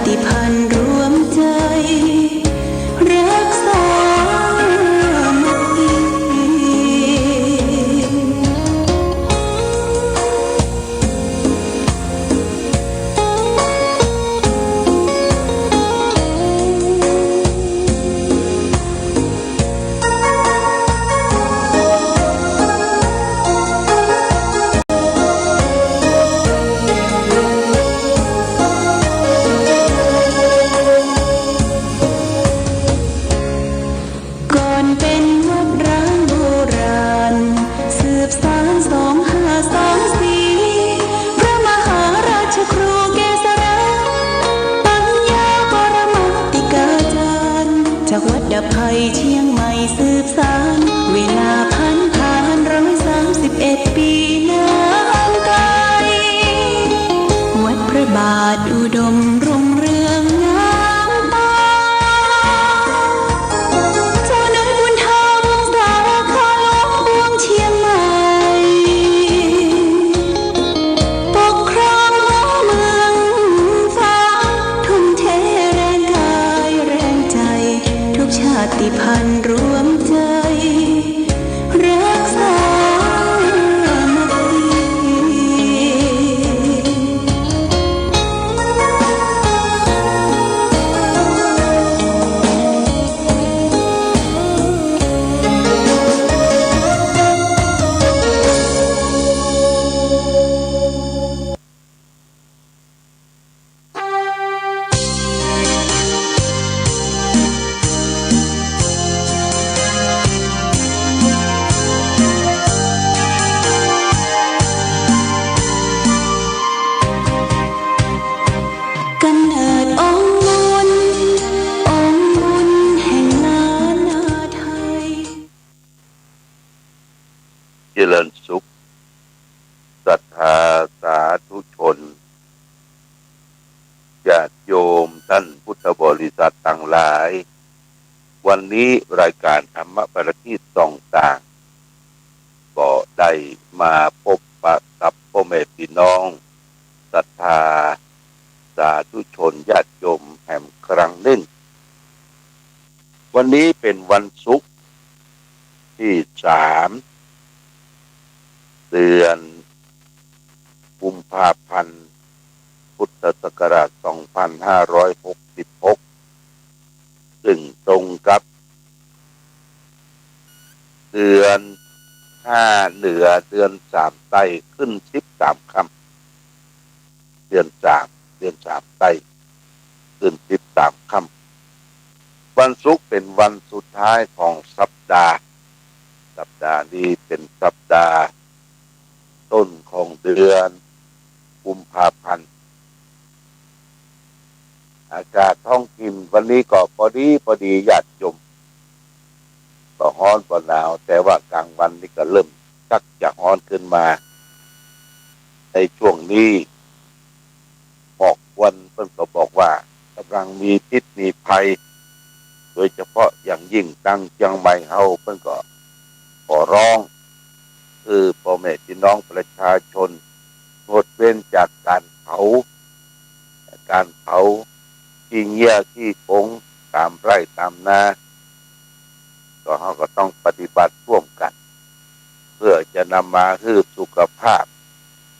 ติพันธุ์รวมใจรักษามัคคีภัยเชียงใหม่สืบสานเวลาผ่าน131 ปีนานไกลวัดพระบาทอุดมรุ่งเรืองงามตาเจ้าน้อยบุญธรรมสารคาหลวงปวงเชียงใหม่ปกครองหัวเมืองฟ้าทุ่มเทแรงกายแรงใจทุกชาติพันธุ์รวมใจรักษามัคเจริญสุขศรัทธาสาธุชนญาติโยมท่านพุทธบริษัททั้งหลายวันนี้รายการธรรมประทีปส่องต่างก็ได้มาพบปะกับพ่อแม่พี่น้องศรัทธาสาธุชนญาติโยมแห่งครั้งหนึ่งวันนี้เป็นวันศุกร์ที่3เดือนกุมภาพันธ์พุทธศักราช2566ซึ่งตรงกับเดือน5เหนือเดือน3ใต้ขึ้น13ค่ำเดือน3ใต้ขึ้น13ค่ำวันศุกร์เป็นวันสุดท้ายของสัปดาห์นี้เป็นสัปดาห์ต้นของเดือนกุมภาพันธ์อากาศท้องถิ่นวันนี้ก็พอดีญาติโยมก็ร้อนกว่าหนาวแต่ว่ากลางวันนี่ก็เริ่มชักจะร้อนขึ้นมาในช่วงนี้หมอกควันเพิ่นก็บอกว่ากำลังมีพิษมีภัยโดยเฉพาะอย่างยิ่งตั้งเชียงใหม่เฮาเพิ่นก็ขอร้องคือพ่อแม่พี่น้องประชาชนงดเว้นจากการเผาขี้เหี้ยขี้ผงตามไร่ตามนาก็เขาก็ต้องปฏิบัติร่วมกันเพื่อจะนำมาให้สุขภาพ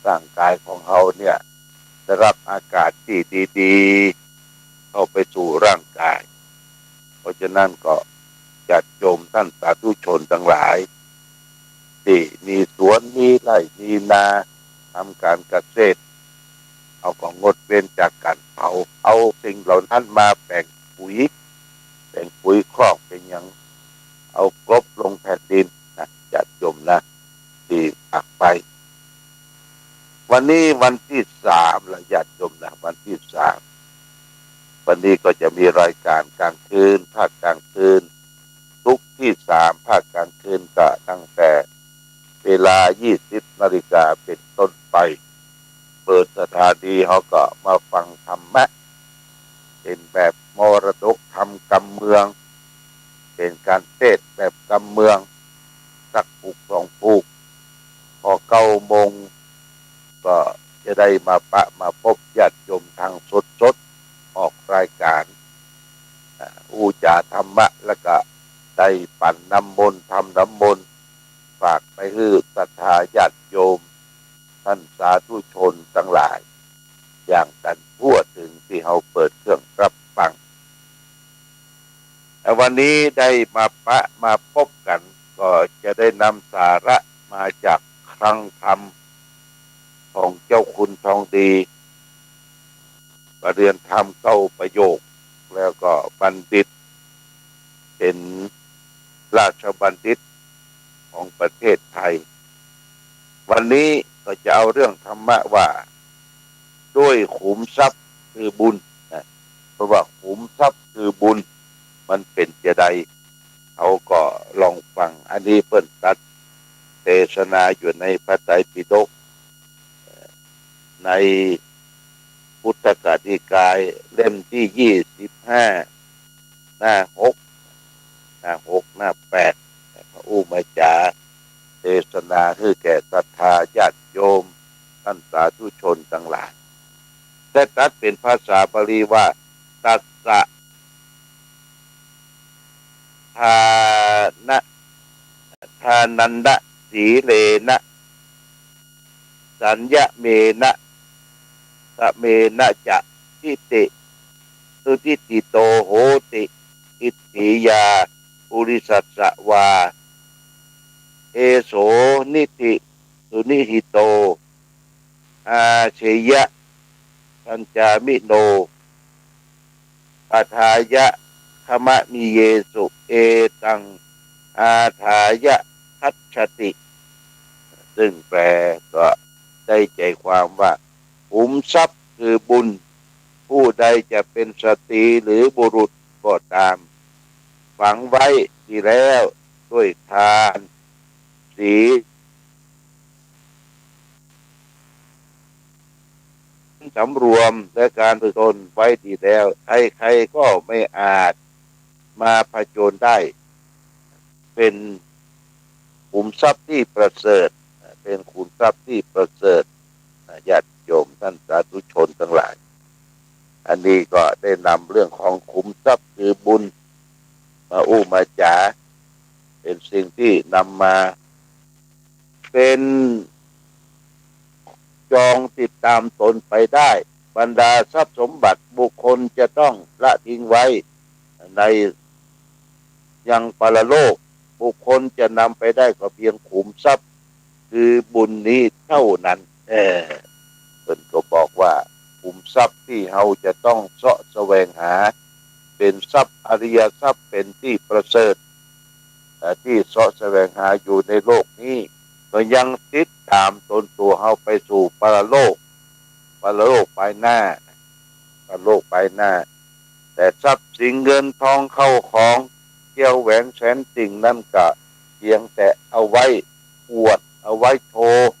ร่างกายของเขาเนี่ยได้รับอากาศที่ดีๆเข้าไปสู่ร่างกายเพราะฉะนั้นก็ญาติโยมท่านสาธุชนทั้งหลายที่มีสวนมีไร่มีนาทำการเกษตรเอาก็งดเว้นจากการเผาเอาสิ่งเหล่านั้นมาแบ่งปุ๋ยครอบเป็นอย่างเอากลบลงแผ่นดินนะญาติโยมนะที่ปักไปวันนี้วันที่3ละญาติโยมนะวันที่3วันนี้ก็จะมีรายการกลางคืนภาคกลางคืนทุกที่3ภาคกลางคืนก็ตั้งแต่เวลา 20 นาฬิกาเป็นต้นไปเปิดสถานีเขาก็มาฟังธรรมะเป็นแบบมรดกธรรมกำเมืองเป็นการเทศน์แบบกำเมืองสักปุก2ปุกพอ9 โมงก็จะได้มาพบญาติโยมทางสดออก รายการอู้จาธรรมะแล้วก็ได้ปั่นน้ำมนต์ทำน้ำมนต์ฝากไปให้ศรัทธาญาติโยมท่านสาธุชนทั้งหลายอย่างกันทั่วถึงที่เราเปิดเครื่องรับฟังวันนี้ได้มาพบกันก็จะได้นำสาระมาจากคลังธรรมของเจ้าคุณทองดีประเรียนธรรมเก้าประโยคแล้วก็บัณฑิตเป็นราชบัณฑิตของประเทศไทยวันนี้ก็จะเอาเรื่องธรรมะว่าด้วยขุมทรัพย์คือบุญนะเพราะว่าขุมทรัพย์คือบุญมันเป็นจะใดเขาก็ลองฟังอันนี้เปิ้นตัดเทศนาอยู่ในพระไตรปิฎกในพุทธกานิกายเล่มที่25หน้า6หน้า8พระอุมาจาเทศนาคือแก่ศรัทธาญาติโยมท่านสาธุชนทั้งหลายได้ตัดเป็นภาษาบาลีว่าตัสสะทานะทานันนะสีเลนะสัญญะเมนะสะเมนะจะทิติสุทิติโตโหติอิทธิยาปุริสัสสะวาเอโสนิติสุนิหิโตอาเชยะสัญจามิโนอาทายะขมะมิเยสุเอตังอาทายะทัชชติซึ่งแปลก็ได้ใจความว่าขุมทรัพย์คือบุญผู้ใดจะเป็นสตรีหรือบุรุษก็ตามฝังไว้ที่แล้วด้วยทานศีลสำรวมและการฝึกตนไว้ดีแล้วใครๆก็ไม่อาจมาผจญได้เป็นขุมทรัพย์ที่ประเสริฐเป็นขุมทรัพย์ที่ประเสริฐญาติโยมท่านสาธุชนทั้งหลายอันนี้ก็ได้นำเรื่องของขุมทรัพย์คือบุญมามาจาเป็นสิ่งที่นำมาเป็นจองติดตามตนไปได้บรรดาทรัพย์สมบัติบุคคลจะต้องละทิ้งไว้ในยังปรโลกบุคคลจะนำไปได้ก็เพียงขุมทรัพย์คือบุญนี้เท่านั้นเพิ่นก็บอกว่าขุมทรัพย์ที่เราจะต้องเสาะแสวงหาเป็นทรัพย์อริยทรัพย์เป็นที่ประเสริฐที่เสาะแสวงหาอยู่ในโลกนี้ก็ยังติดตามตนตัวเราไปสู่ปรโลกไปหน้าปรโลกไปหน้าแต่ทรัพย์สินเงินทองเข้าของเกี่ยวแหวนแสนสิ่งนั่นก็เพียงแต่เอาไว้อวดเอาไว้โชว์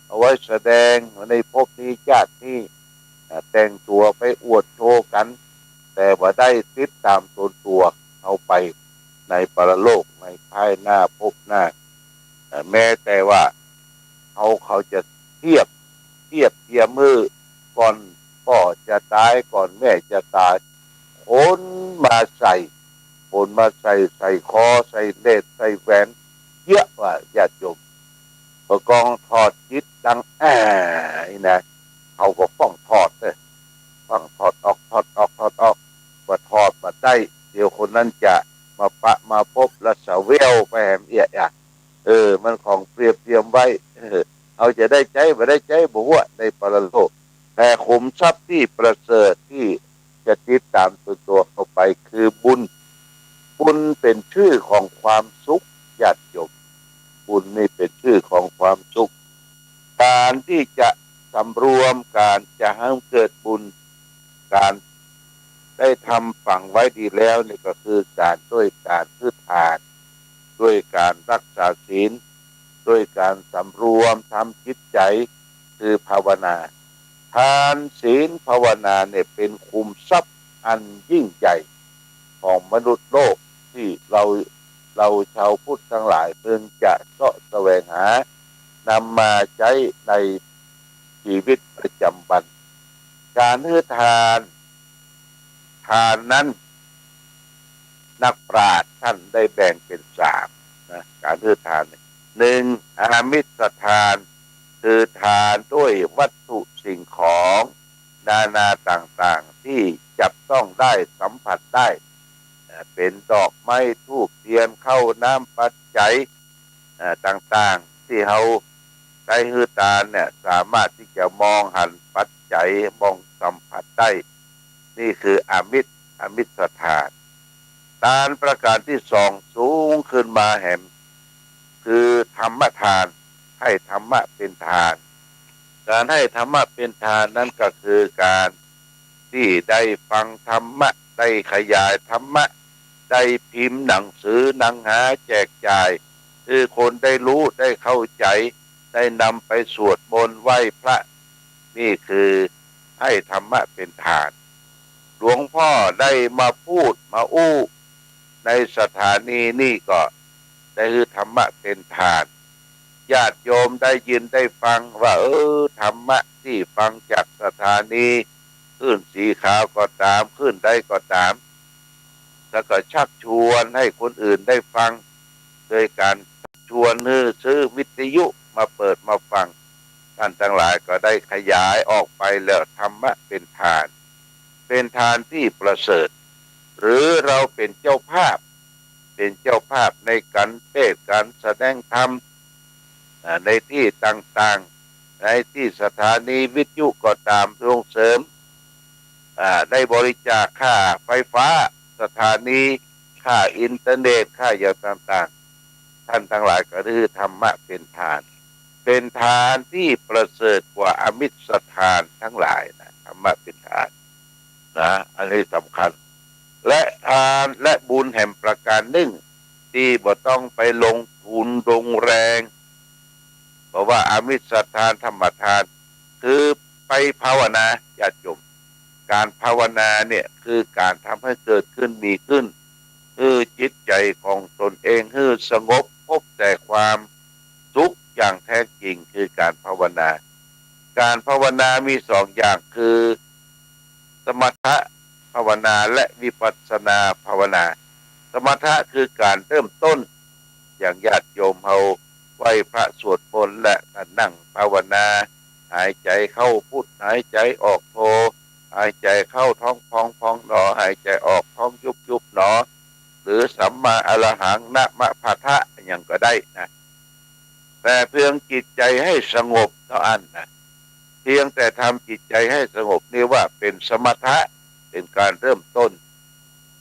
เอาไว้แสดงในภพนี้ชาตินี้แต่งตัวไปอวดโชว์กันแต่ว่าได้ติดตามตนตัวเอาไปในปรโลกในภายหน้าภพหน้าแม้แต่ว่าเขาจะเทียบมือก่อนพ่อจะตายก่อนแม่จะตายโอนมาใส่ใส่คอใส่เล็บใส่แหวนเยอะว่าญาติโยมประกองถอดจิตดังนะเขาก็ฟ้องถอดเลยฟ้องถอดออกว่าถอดมาได้เดี๋ยวคนนั้นจะมาพบและสาวเวลไปแหมเอียมันของเปรียบเทียมไว้เอาจะได้ใจไม่ได้ใจบอกว่าในปรโลกแต่ขุมทรัพย์ที่ประเสริฐที่จะติดตามตัวเข้าไปคือบุญเป็นชื่อของความสุขญาติโยมบุญนี่เป็นชื่อของความสุขการที่จะสำรวมการจะให้เกิดบุญการได้ทำฝังไว้ดีแล้วนี่ก็คือการด้วยการคือทานด้วยการรักษาศีลด้วยการสำรวมทำจิตใจคือภาวนาทานศีลภาวนาเนี่ยเป็นขุมทรัพย์อันยิ่งใหญ่ของมนุษย์โลกที่เราชาวพุทธทั้งหลายพึงจะเสาะแสวงหานำมาใช้ในชีวิตประจำวันการให้ทาน ทานนั้นนักปราชญ์ท่านได้แบ่งเป็นสามนะการให้ทานหนึ่งอามิสทานคือทานด้วยวัตถุสิ่งของนานาต่างๆที่จับต้องได้สัมผัสได้เป็นดอกไม้ธูปเทียนข้าวน้ำปัจจัยต่างๆที่เราได้ฮือตาเนี่ยสามารถที่จะมองหันปัจจัยมองสัมผัสได้นี่คืออามิสทานทานประการที่สองสูงขึ้นมาแห่งคือธรรมทานให้ธรรมะเป็นทานการให้ธรรมะเป็นทานนั้นก็คือการที่ได้ฟังธรรมะได้ขยายธรรมะได้พิมพ์หนังสือหนังหาแจกจ่ายคือคนได้รู้ได้เข้าใจได้นำไปสวดมนต์ไหว้พระนี่คือให้ธรรมะเป็นทานหลวงพ่อได้มาพูดมาอู้ในสถานีนี่ก็ได้คือธรรมะเป็นทานญาติโยมได้ยินได้ฟังว่าธรรมะที่ฟังจากสถานีขึ้นสีขาวก็ตามขึ้นได้ก็ตามแล้วก็ชักชวนให้คนอื่นได้ฟังโดยการชวนซื้อวิทยุมาเปิดมาฟังท่านทั้งหลายก็ได้ขยายออกไปแล้วธรรมะเป็นทานเป็นทานที่ประเสริฐหรือเราเป็นเจ้าภาพในการเทศน์การแสดงธรรมในที่ต่างๆในที่สถานีวิทยุก็ตามส่งเสริมได้บริจาคค่าไฟฟ้าสถานีค่าอินเทอร์เน็ตค่าอย่างต่างๆท่านทั้งหลายก็คือธรรมะเป็นทานที่ประเสริฐกว่าอมิสทานทั้งหลายนะธรรมะเป็นทานนะอันนี้สำคัญและทานและบุญแห่งประการหนึ่งที่บ่ต้องไปลงทุนลงแรงเพราะว่าอามิสทานธรรมทานคือไปภาวนาญาติโยมการภาวนาเนี่ยคือการทำให้เกิดขึ้นมีขึ้นจิตใจของตนเองสงบพบแต่ความสุขอย่างแท้จริงคือการภาวนามีสองอย่างคือสมถะภาวนาและวิปัสสนาภาวนาสมถะคือการเริ่มต้นอย่างญาติโยมเฮาไหว้พระสวดมนต์และนั่งภาวนาหายใจเข้าพุทหายใจออกโทหายใจเข้าท้องพองพองหนอหายใจออกท้องยุบยุบหนอหรือสัมมาอรหังนะมะพะทะอย่างก็ได้นะแต่เพียงจิตใจให้สงบเท่านั้นนะเพียงแต่ทำจิตใจให้สงบนี่ว่าเป็นสมถะเป็นการเริ่มต้น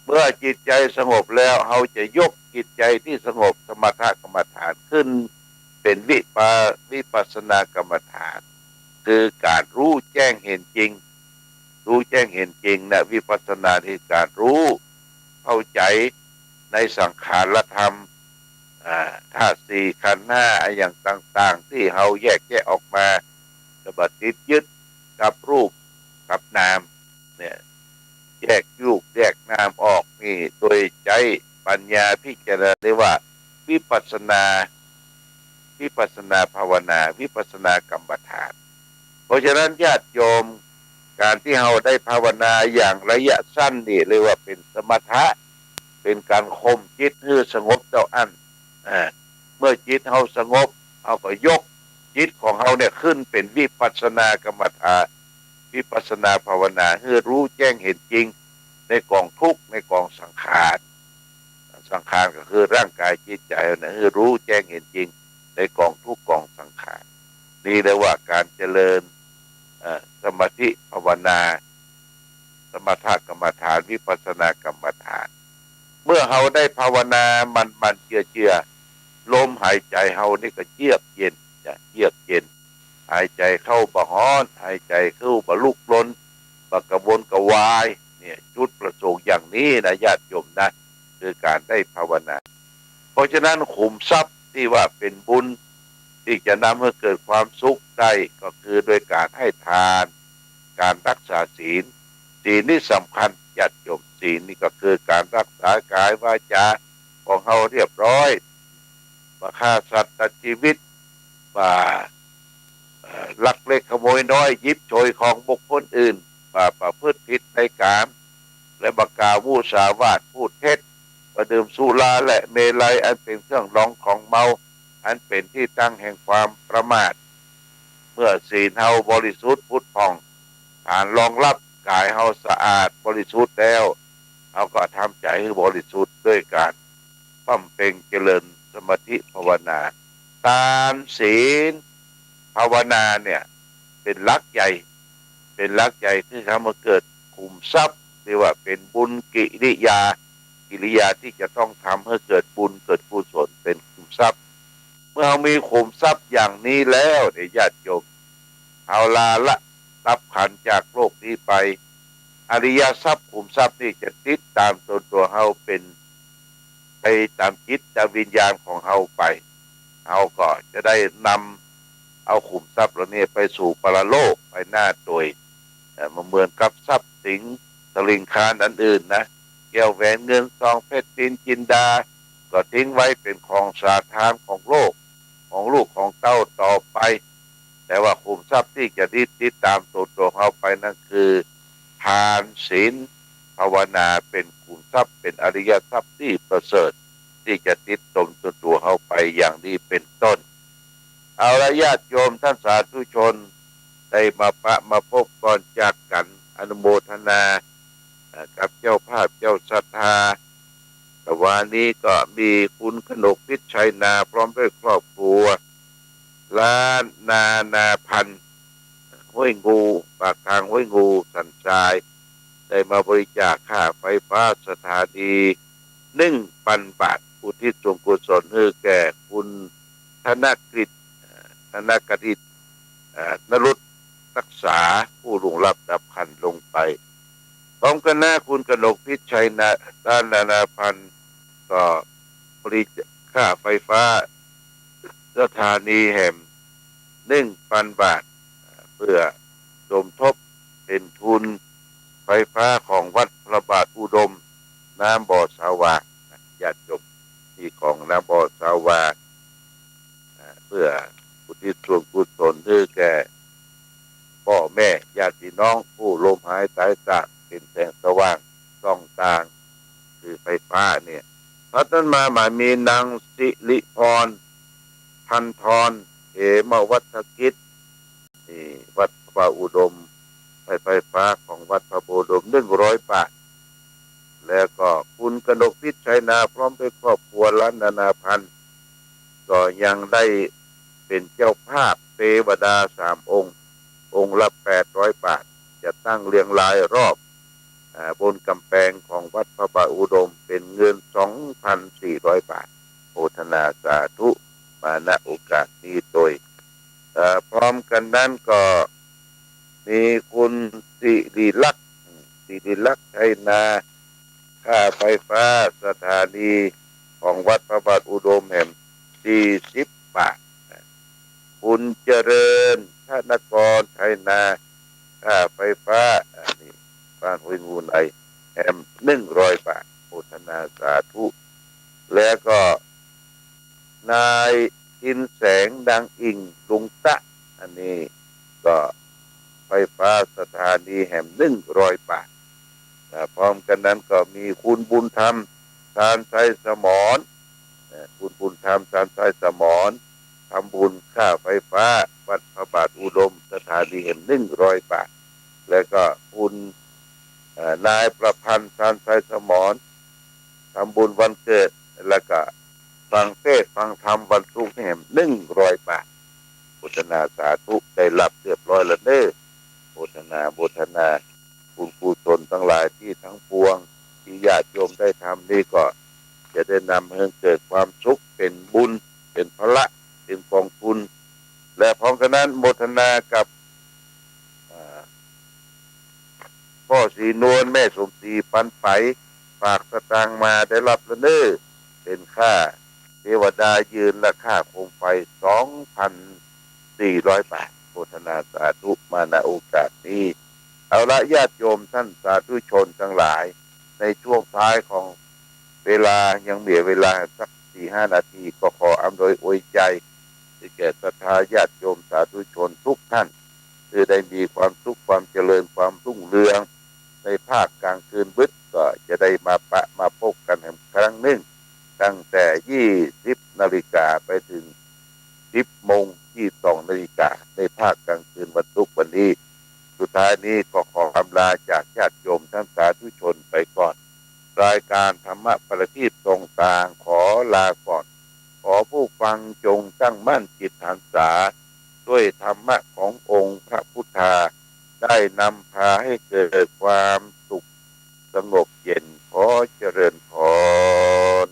เมื่อจิตใจสงบแล้วเราจะยกจิตใจที่สงบสมถะกรรมฐานขึ้นเป็นวิปัสสนากรรมฐานคือการรู้แจ้งเห็นจริงนะวิปัสสนาที่การรู้เข้าใจในสังขารธรรมธาตุสี่ขันธ์ห้าอย่างต่างๆที่เราแยกออกมาจะบัดติดยึดกับรูปกับนามเนี่ยแยกนามออกนี่โดยใจปัญญาพิจารณาได้ว่าวิปัสสนาภาวนาวิปัสสนากรรมฐานเพราะฉะนั้นญาติโยมการที่เราได้ภาวนาอย่างระยะสั้นนี่เรียกว่าเป็นสมถะเป็นการข่มจิตให้สงบเจ้าอั้นเมื่อจิตเราสงบเราก็ยกจิตของเราเนี่ยขึ้นเป็นวิปัสสนากรรมฐานวิปัสสนาภาวนาให้รู้แจ้งเห็นจริงในกองทุกข์ในกองสังขารก็คือร่างกายจิตใจนะให้รู้แจ้งเห็นจริงในกองทุกข์กองสังขารนี่เรียกว่าการเจริญสมาธิภาวนาสมถกรรมฐานวิปัสสนากรรมฐานเมื่อเราได้ภาวนามันเจือลมหายใจเรานี่ก็เยือกเย็นหายใจเข้าบ่ฮ้อนหายใจเข้าบ่ลุกลนบ่กระวนกระวายเนี่ยจุดประสงค์อย่างนี้นะญาติโยมนะคือการได้ภาวนาเพราะฉะนั้นขุมทรัพย์ที่ว่าเป็นบุญที่จะนำให้เกิดความสุขได้ก็คือโดยการให้ทานการรักษาศีลนี่สำคัญญาติโยมศีลนี่ก็คือการรักษากายวาจาของเราเรียบร้อยว่าฆ่าสัตว์ตัดชีวิตว่าลักเล็กขโมยน้อยยิบโฉยของบุคคลอื่นว่าประพฤติผิดในกาม และบกาวูสาวาทพูดเท็จประดื่มสุราและเมลัยอันเป็นเครื่องรองของเมาอันเป็นที่ตั้งแห่งความประมาทเมื่อศีลเฮาบริสุทธิ์พุทธผ่องผ่านรองรับกายเฮาสะอาดบริสุทธิ์แล้วเฮาก็ทำใจให้บริสุทธิ์ด้วยการบำเพ็ญเจริญสมาธิภาวนาทานศีลภาวนาเนี่ยเป็นหลักใหญ่ที่ทำให้เกิดขุมทรัพย์เรียกว่าเป็นบุญกิริยาที่จะต้องทำให้เกิดบุญเกิดกุศลเป็นขุมทรัพย์เมื่อเรามีขุมทรัพย์อย่างนี้แล้วเนี่ยญาติโยมเอาละรับขันจากโลกนี้ไปอริยทรัพย์ขุมทรัพย์นี่จะติดตามตัวเฮาเป็นไปตามจิตตามวิญญาณของเฮาไปเฮาก็จะได้นำเอาขุมทรัพย์เหล่านี้ไปสู่ปรโลกไปหน้าโดยมาเหมือนกับทรัพย์สินสลิงคารอันอื่นนะแก้วแหวนเงินทองเพชรนินจินดาก็ทิ้งไว้เป็นของสาธารของโลกของลูกของเต้าต่อไปแต่ว่าขุมทรัพย์ที่จะติดตามตัวเขาไปนั่นคือทานศีลภาวนาเป็นขุมทรัพย์เป็นอริยทรัพย์ที่ประเสริฐที่จะติดตมตัวเขาไปอย่างนี้เป็นต้นเอาละญาติโยมท่านสาธุชนได้มาพบก่อนจากกันอนุโมทนากับเจ้าภาพเจ้าศรัทธาแต่วันนี้ก็มีคุณขนกพิชัยนาพร้อมด้วยครอบครัวล้านนาพันห้วยงูปากทางห้วยงูสันทรายได้มาบริจาคค่าไฟฟ้าสถานี1,000 บาทอุทิศส่วนกุศลให้แก่คุณธนกฤษนรุตรักษาผู้ลงรับดับขันลงไปพร้อมกันหน้าคุณกนกพิชัยด้านนาพันธ์ก็บริจาคค่าไฟฟ้าสถานีแห่ง1,000 บาทเพื่อสมทบเป็นทุนไฟฟ้าของวัดพระบาทอุดมน้ำบ่อสาวาญาติโยมที่ของน้ำบ่อสาวาเพื่ออุทิศส่วนกุศลให้แก่พ่อแม่ญาติพี่น้องผู้ลมหายตายจากเป็นแสงสว่างส่องทางคือไฟฟ้าเนี่ยพัฒนมามีนางสิริพรพันธรเหมวัฒกิจนี่วัดพระอุดมไฟฟ้าของวัดพระอุดม100 บาทแล้วก็คุณกนกพิชัยนาพร้อมด้วยครอบครัวล้านนาพันธ์ก็ยังได้เป็นเจ้าภาพเทวดา3 องค์ละ800 บาทจะตั้งเรียงรายรอบบนกำแพงของวัดพระบาทอุดมเป็นเงิน 2,400 บาทโอทนาสาธุมาณโอกาสนี้โดยพร้อมกันนั้นก็มีคุณสิริลักษณ์ชัยนาค่าไฟฟ้าสถานีของวัดพระบาทอุดมแห่ง40 บาทคุณเจริญธนกรชัยนาค่าไฟฟ้านี่บ้านห้วยงูในแห่ง100 บาทโอทนาสาธุแล้วก็นายอินแสงดังอิงลุงตะอันนี้ก็ไฟฟ้าสถานีแห่ง100 บาทพร้อมกันนั้นก็มีคุณบุญธรรมทานไทยสมรคุณบุญธรรมทานไทยสมรทำบุญค่าไฟฟ้าวัดพระบาทอุดมสถานีแห่ง100 บาทแล้วก็คุณนายประพันธ์ทานไทยสมรทำบุญวันเกิดแล้วก็ฟังเทศน์ฟังธรรมวันรุ่งแห่ง100 บาทโฆษณาสาธุได้รับเรียบร้อยแล้วเด้อโฆษณาคุณกุศลทั้งหลายที่ทั้งปวงที่ญาติโยมได้ทำนี่ก็จะได้นำให้เกิดความสุขเป็นบุญเป็นพละเป็นกองทุนและพร้อมกันนั้นโมทนากับพ่อสีนวลแม่สมศรีปันไปฝากสตางค์มาได้รับแล้วเด้อเป็นค่าเทวดายืนและค่าโคมไฟ 2,400 บาทโฆษณาสาธุมาณโอกาสนี้เอาละญาติโยมท่านสาธุชนทั้งหลายในช่วงท้ายของเวลายังมีเวลาสัก 4-5 นาทีก็ขออำนวยอวยใจที่แก่ศรัทธาญาติโยมสาธุชนทุกท่านคือได้มีความสุขความเจริญความรุ่งเรืองในภาคกลางคืนบึดก็ จะได้มาปะมาพบกันอีกครั้งหนึ่งตั้งแต่20 นาฬิกาไปถึง10 โมง 22 นาฬิกาในภาคกลางคืนวันศุกร์วันนี้สุดท้ายนี้ก็ขออำลาจากญาติโยมท่านสาธุชนไปก่อนรายการธรรมะประทีปตรงกลางขอลาก่อนขอผู้ฟังจงตั้งมั่นจิตหันษาด้วยธรรมะขององค์พระพุทธาได้นำพาให้เกิดความสุขสงบเย็นขอเจริญพร